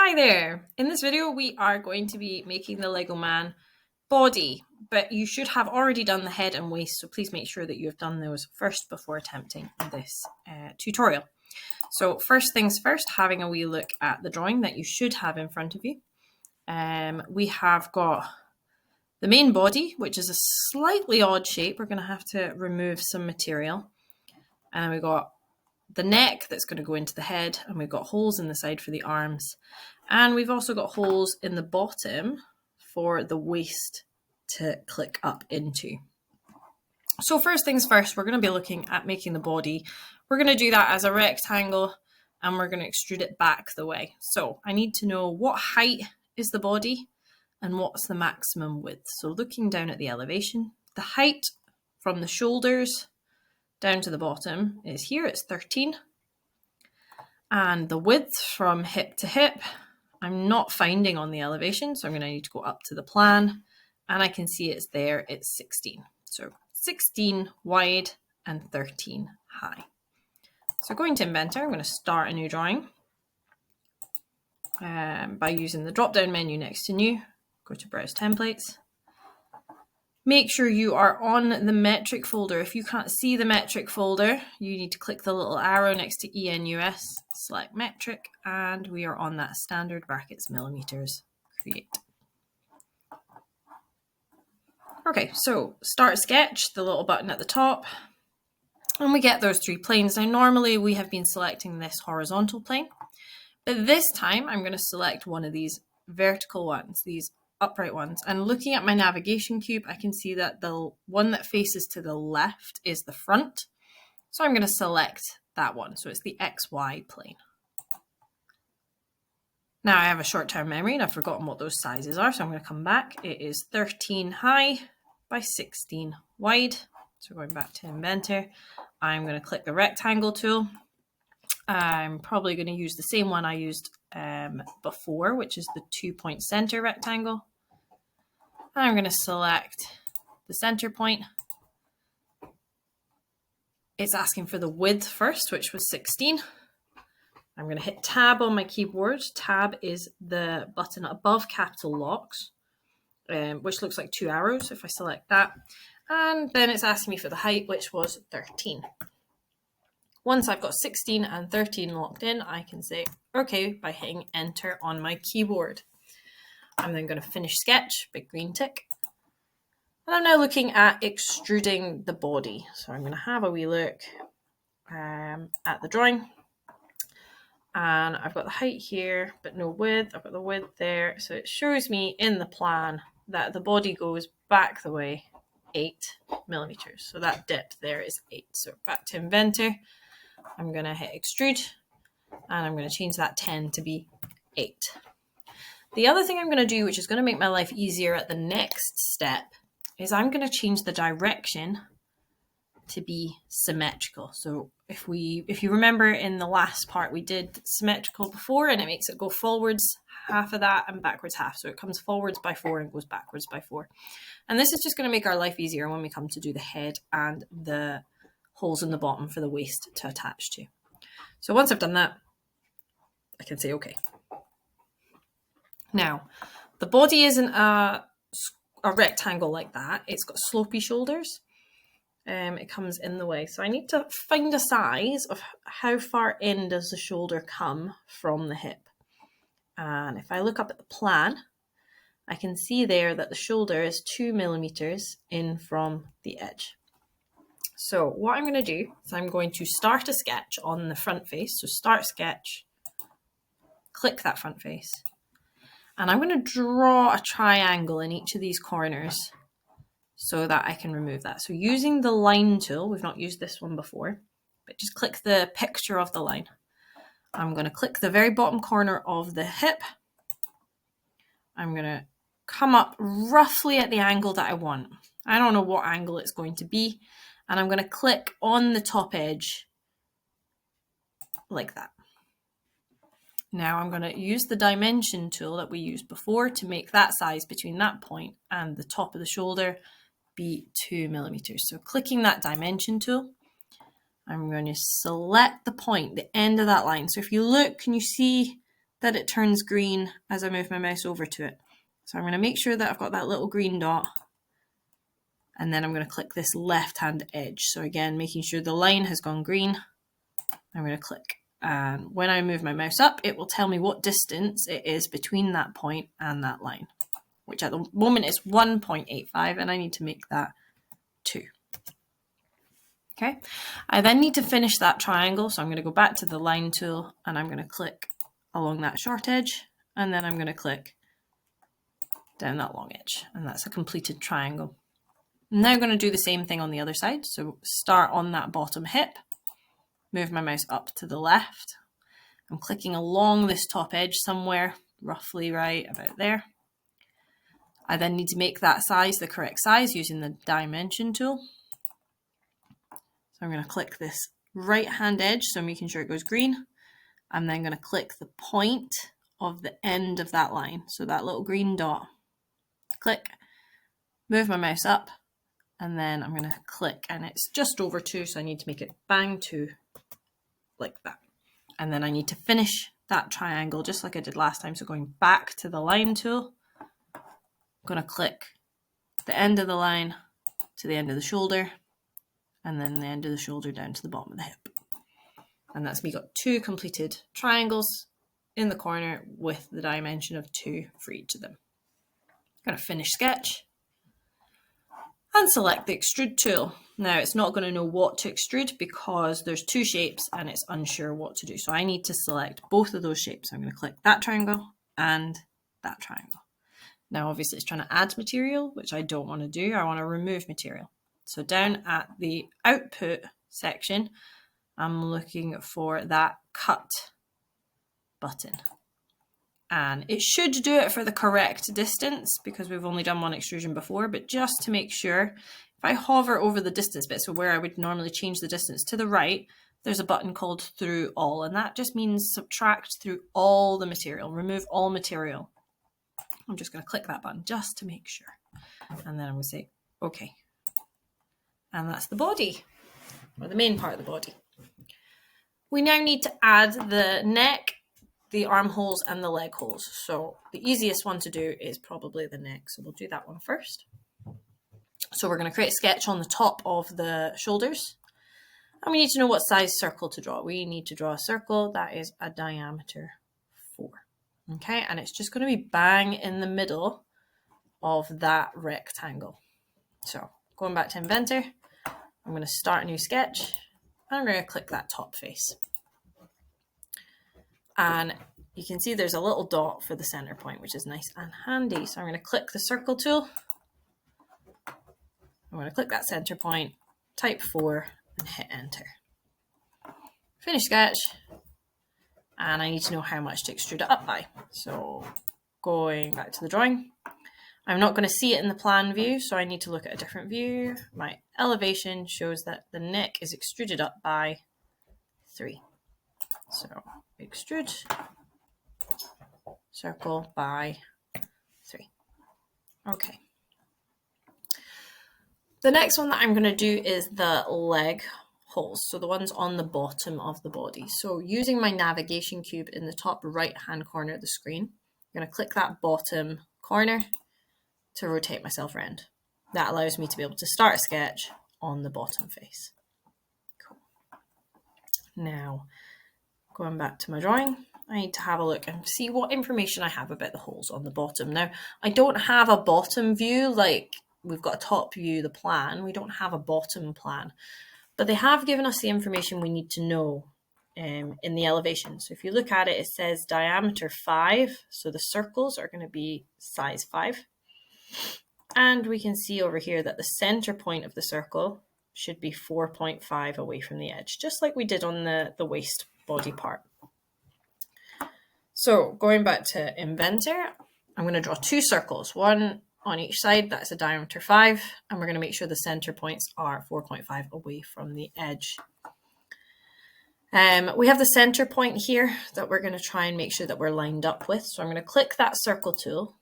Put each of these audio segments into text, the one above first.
Hi there! In this video we are going to be making the LEGOman body, but you should have already done the head and waist, so please make sure that you have done those first before attempting this tutorial. So first things first, having a wee look at the drawing that you should have in front of you. We have got the main body, which is a slightly odd shape. We're going to have to remove some material. And then we've got the neck that's going to go into the head, and we've got holes in the side for the arms, and we've also got holes in the bottom for the waist to click up into. So first things first, we're going to be looking at making the body. We're going to do that as a rectangle, and we're going to extrude it back the way. So I need to know what height is the body and what's the maximum width. So looking down at the elevation, the height from the shoulders down to the bottom is here, it's 13. And the width from hip to hip, I'm not finding on the elevation, so I'm going to need to go up to the plan, and I can see it's there, it's 16. So 16 wide and 13 high. So going to Inventor, I'm going to start a new drawing by using the drop-down menu next to New, go to Browse Templates. Make sure you are on the metric folder. If you can't see the metric folder, you need to click the little arrow next to ENUS, select metric, and we are on that standard brackets millimeters, create. Okay, so start sketch, the little button at the top, and we get those three planes. Now normally we have been selecting this horizontal plane, but this time I'm going to select one of these vertical ones, these upright ones, and looking at my navigation cube, I can see that the one that faces to the left is the front. So I'm going to select that one. So it's the XY plane. Now I have a short-term memory and I've forgotten what those sizes are. So I'm going to come back. It is 13 high by 16 wide. So going back to Inventor, I'm going to click the rectangle tool. I'm probably going to use the same one I used before, which is the 2-point center rectangle. I'm going to select the center point. It's asking for the width first, which was 16. I'm going to hit Tab on my keyboard. Tab is the button above capital locks, which looks like two arrows if I select that. And then it's asking me for the height, which was 13. Once I've got 16 and 13 locked in, I can say OK by hitting Enter on my keyboard. I'm then going to finish sketch, big green tick. And I'm now looking at extruding the body. So I'm going to have a wee look at the drawing. And I've got the height here, but no width. I've got the width there. So it shows me in the plan that the body goes back the way 8 millimeters. So that depth there is 8. So back to Inventor. I'm going to hit extrude, and I'm going to change that 10 to be 8. The other thing I'm going to do, which is going to make my life easier at the next step, is I'm going to change the direction to be symmetrical. So if you remember in the last part, we did symmetrical before, and it makes it go forwards half of that and backwards half. So it comes forwards by 4 and goes backwards by 4. And this is just going to make our life easier when we come to do the head and the holes in the bottom for the waist to attach to. So once I've done that, I can say okay. Now, the body isn't a rectangle like that. It's got slopey shoulders. It comes in the way. So I need to find a size of how far in does the shoulder come from the hip. And if I look up at the plan, I can see there that the shoulder is 2 millimeters in from the edge. So what I'm going to do is I'm going to start a sketch on the front face. So start sketch, click that front face. And I'm going to draw a triangle in each of these corners so that I can remove that. So using the line tool, we've not used this one before, but just click the picture of the line. I'm going to click the very bottom corner of the hip. I'm going to come up roughly at the angle that I want. I don't know what angle it's going to be. And I'm going to click on the top edge like that. Now I'm going to use the dimension tool that we used before to make that size between that point and the top of the shoulder be 2 millimeters. So clicking that dimension tool, I'm going to select the point, the end of that line. So if you look, can you see that it turns green as I move my mouse over to it. So I'm going to make sure that I've got that little green dot, and then I'm going to click this left-hand edge. So again, making sure the line has gone green, I'm going to click. And when I move my mouse up, it will tell me what distance it is between that point and that line, which at the moment is 1.85, and I need to make that 2. Okay, I then need to finish that triangle, so I'm going to go back to the line tool and I'm going to click along that short edge, and then I'm going to click down that long edge, and that's a completed triangle. I'm now going to do the same thing on the other side, so start on that bottom hip, move my mouse up to the left, I'm clicking along this top edge somewhere, roughly right about there. I then need to make that size the correct size using the dimension tool. So I'm going to click this right hand edge, so I'm making sure it goes green. I'm then going to click the point of the end of that line, so that little green dot. Click, move my mouse up, and then I'm going to click, and it's just over 2, so I need to make it bang 2 like that. And then I need to finish that triangle just like I did last time, so going back to the line tool, I'm going to click the end of the line to the end of the shoulder, and then the end of the shoulder down to the bottom of the hip. And that's me got 2 completed triangles in the corner with the dimension of 2 for each of them. I'm going to finish sketch and select the extrude tool. Now it's not going to know what to extrude because there's 2 shapes and it's unsure what to do. So I need to select both of those shapes. I'm going to click that triangle and that triangle. Now obviously it's trying to add material, which I don't want to do. I want to remove material. So down at the output section, I'm looking for that cut button. And it should do it for the correct distance because we've only done one extrusion before, but just to make sure, if I hover over the distance bit, so where I would normally change the distance to the right, there's a button called through all, and that just means subtract through all the material, remove all material. I'm just going to click that button just to make sure. And then I'm going to say, okay. And that's the body, or the main part of the body. We now need to add the neck, the armholes, and the leg holes. So the easiest one to do is probably the neck. So we'll do that one first. So we're going to create a sketch on the top of the shoulders. And we need to know what size circle to draw. We need to draw a circle that is a diameter 4. Okay, and it's just going to be bang in the middle of that rectangle. So going back to Inventor, I'm going to start a new sketch. And I'm going to click that top face. And you can see there's a little dot for the center point, which is nice and handy. So I'm going to click the circle tool. I'm going to click that center point, type 4, and hit enter. Finish sketch. And I need to know how much to extrude it up by. So going back to the drawing, I'm not going to see it in the plan view, so I need to look at a different view. My elevation shows that the neck is extruded up by 3. So extrude circle by 3. Okay. The next one that I'm going to do is the leg holes, so the ones on the bottom of the body. So using my navigation cube in the top right hand corner of the screen, I'm going to click that bottom corner to rotate myself around. That allows me to be able to start a sketch on the bottom face. Cool. Now, going back to my drawing, I need to have a look and see what information I have about the holes on the bottom. Now, I don't have a bottom view like we've got a top view, the plan. We don't have a bottom plan, but they have given us the information we need to know in the elevation. So if you look at it, it says diameter 5. So the circles are going to be size 5. And we can see over here that the center point of the circle should be 4.5 away from the edge, just like we did on the waist body part. So going back to Inventor, I'm going to draw 2 circles, one on each side. That's a diameter 5, and we're going to make sure the center points are 4.5 away from the edge. We have the center point here that we're going to try and make sure that we're lined up with. So I'm going to click that circle tool.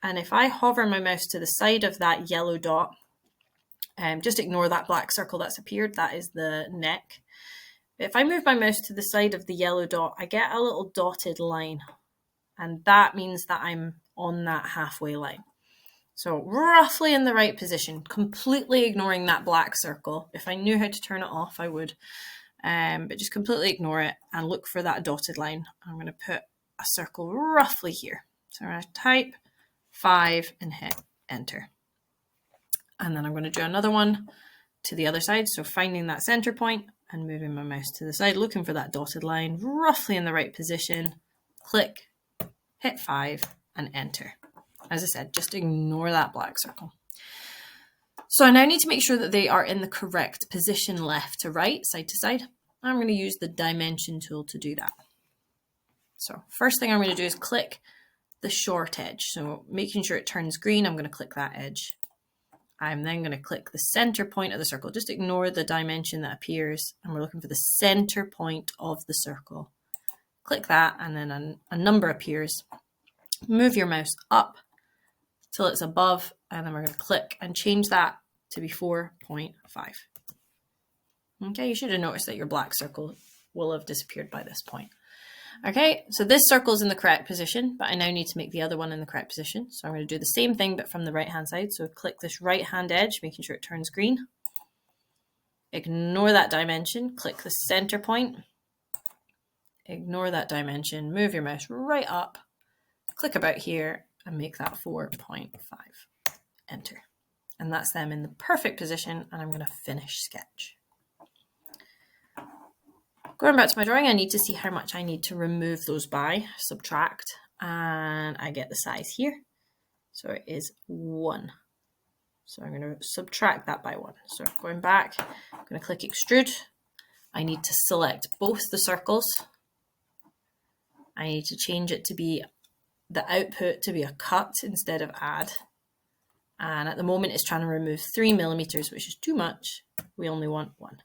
And if I hover my mouse to the side of that yellow dot, just ignore that black circle that's appeared. That is the neck. If I move my mouse to the side of the yellow dot, I get a little dotted line, and that means that I'm on that halfway line. So roughly in the right position, completely ignoring that black circle. If I knew how to turn it off, I would, but just completely ignore it and look for that dotted line. I'm going to put a circle roughly here. So I'm going to type 5 and hit enter. And then I'm going to do another one to the other side. So finding that center point and moving my mouse to the side, looking for that dotted line, roughly in the right position, click, hit 5 and enter. As I said, just ignore that black circle. So I now need to make sure that they are in the correct position, left to right, side to side. I'm going to use the dimension tool to do that. So first thing I'm going to do is click the short edge. So making sure it turns green, I'm going to click that edge. I'm then going to click the center point of the circle. Just ignore the dimension that appears, and we're looking for the center point of the circle. Click that, and then a number appears. Move your mouse up till it's above, and then we're going to click and change that to be 4.5. Okay, you should have noticed that your black circle will have disappeared by this point. Okay, so this circle is in the correct position, but I now need to make the other one in the correct position. So I'm going to do the same thing, but from the right-hand side. So click this right-hand edge, making sure it turns green. Ignore that dimension, click the center point. Ignore that dimension, move your mouse right up, click about here, and make that 4.5. Enter. And that's them in the perfect position, and I'm going to finish sketch. Going back to my drawing, I need to see how much I need to remove those by, subtract, and I get the size here. So it is 1. So I'm going to subtract that by 1. So going back, I'm going to click extrude. I need to select both the circles. I need to change it to be the output to be a cut instead of add. And at the moment it's trying to remove 3 millimeters, which is too much. We only want 1.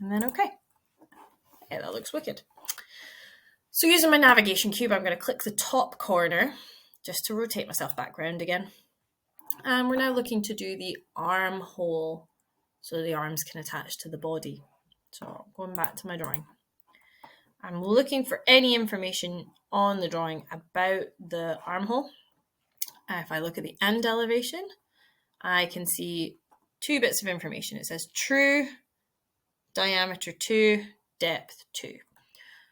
And then okay. Yeah, that looks wicked. So using my navigation cube, I'm going to click the top corner just to rotate myself back round again. And we're now looking to do the armhole so the arms can attach to the body. So going back to my drawing. I'm looking for any information on the drawing about the armhole. If I look at the end elevation, I can see 2 bits of information. It says true, diameter 2, depth 2.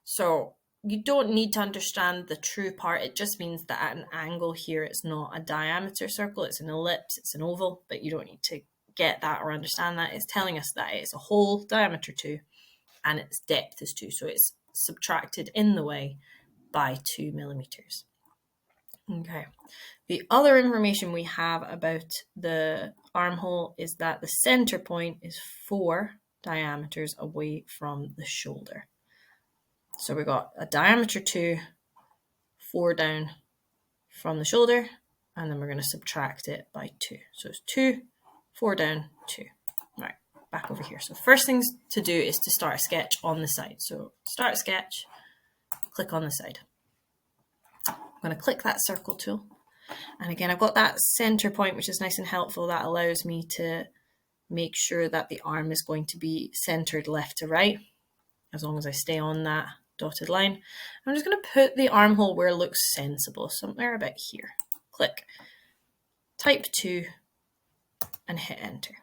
So you don't need to understand the true part. It just means that at an angle here, it's not a diameter circle, it's an ellipse, it's an oval, but you don't need to get that or understand that. It's telling us that it's a hole, diameter 2, and its depth is 2. So it's subtracted in the way by 2 millimeters. Okay. The other information we have about the armhole is that the center point is 4 diameters away from the shoulder. So we've got a diameter 2, 4 down from the shoulder, and then we're going to subtract it by 2. So it's 2, 4 down, 2. All right, back over here. So first things to do is to start a sketch on the side. So start sketch, click on the side. I'm going to click that circle tool. And again, I've got that center point, which is nice and helpful. That allows me to make sure that the arm is going to be centered left to right, as long as I stay on that dotted line. I'm just going to put the armhole where it looks sensible, somewhere about here. Click, type 2, and hit enter.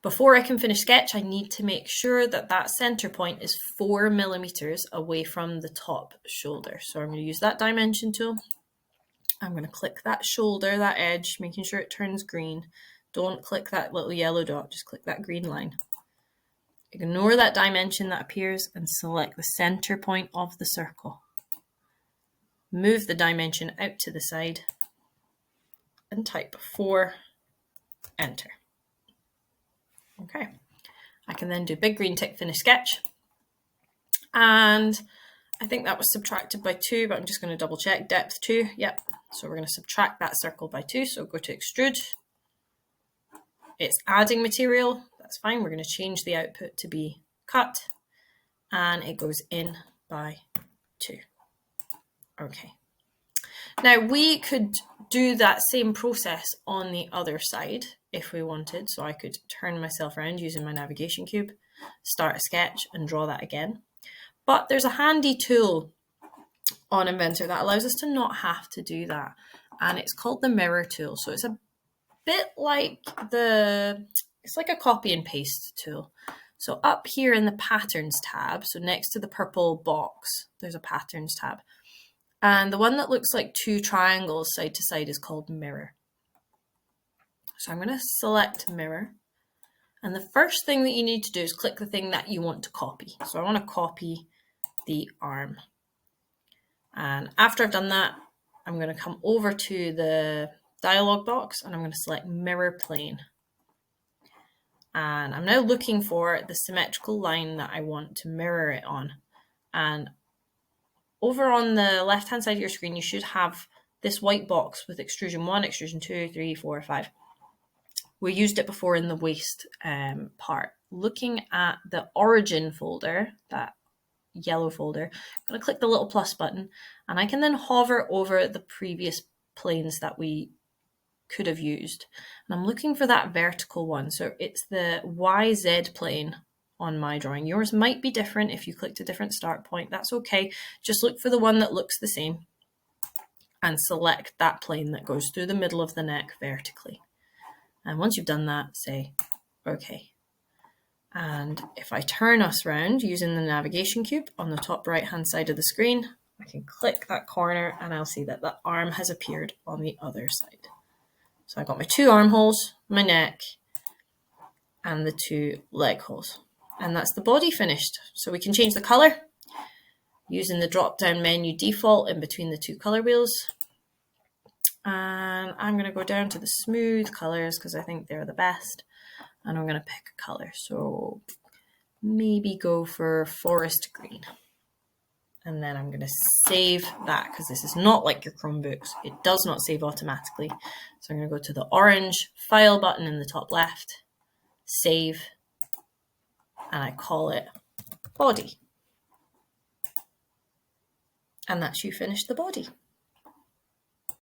Before I can finish sketch, I need to make sure that that center point is 4 millimeters away from the top shoulder. So I'm going to use that dimension tool. I'm going to click that shoulder, that edge, making sure it turns green. Don't click that little yellow dot, just click that green line. Ignore that dimension that appears and select the center point of the circle. Move the dimension out to the side and type 4, enter. Okay, I can then do big green tick, finish sketch. And I think that was subtracted by 2, but I'm just going to double check. Depth 2, yep. So we're going to subtract that circle by 2. So go to extrude. It's adding material. That's fine. We're going to change the output to be cut. And it goes in by 2. Okay. Now we could do that same process on the other side if we wanted. So I could turn myself around using my navigation cube. start a sketch and draw that again. But there's a handy tool on Inventor that allows us to not have to do that. And it's called the mirror tool. So it's a bit like it's like a copy and paste tool. So up here in the patterns tab, so next to the purple box, there's a patterns tab. And the one that looks like two triangles side to side is called mirror. So I'm going to select mirror. And the first thing that you need to do is click the thing that you want to copy. So I want to copy the arm. And after I've done that, I'm going to come over to the dialog box and I'm going to select mirror plane. And I'm now looking for the symmetrical line that I want to mirror it on. And over on the left-hand side of your screen, you should have this white box with extrusion 1, extrusion 2, 3, 4, 5. We used it before in the waist part. Looking at the origin folder, that yellow folder, I'm going to click the little plus button and I can then hover over the previous planes that we could have used. And I'm looking for that vertical one. So it's the YZ plane on my drawing. Yours might be different if you clicked a different start point. That's okay. Just look for the one that looks the same and select that plane that goes through the middle of the neck vertically. And once you've done that, say, okay. And if I turn us around using the navigation cube on the top right-hand side of the screen, I can click that corner and I'll see that the arm has appeared on the other side. So I've got my two armholes, my neck, and the two leg holes. And that's the body finished. So we can change the color using the drop-down menu default in between the two color wheels. And I'm going to go down to the smooth colors because I think they're the best. And I'm going to pick a color. So maybe go for forest green. And then I'm going to save that because this is not like your Chromebooks. It does not save automatically. So I'm going to go to the orange file button in the top left, save, and I call it body. And that's you finished the body.